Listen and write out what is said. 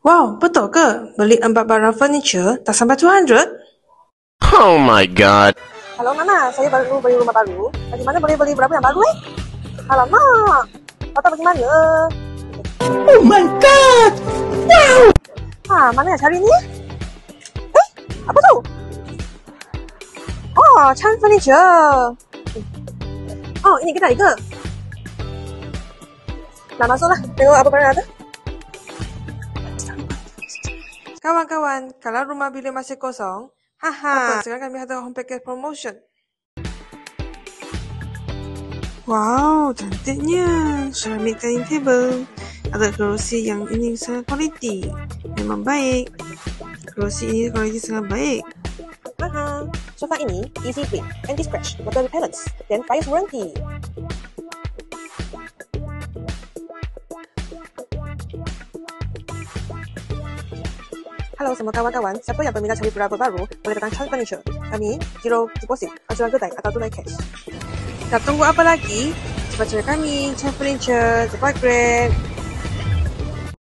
Wow, betul ke? Beli 4 barang furniture tak sampai 200? Oh my god. Halo Nana, saya baru beli rumah baru. Bagaimana boleh beli berapa yang baru Alamak, Tata bagaimana? Oh my god! Wow! Mana yang cari ni? Apa tu? Oh, Chan Furniture. Oh, ini kedai ke? Nak masuklah, tengok apa barang ada. Kawan-kawan, kalau rumah bilik masih kosong, sekarang kami ada home package promotion. Wow, cantiknya. Ceramic dining table. Ada kerusi yang ini sangat kualiti. Memang baik. Kerusi ini kualiti sangat baik. Sofa ini easy grip, anti-scratch, water repellents, dan 5 years warranty. Halo semua kawan-kawan, siapa yang berminat cari berapa baru, boleh datang Chan Furniture. Kami zero deposit, acuan kedai atau tunai cash. Tak tunggu apa lagi? Cepat cari kami, Chan Furniture, cepat grab.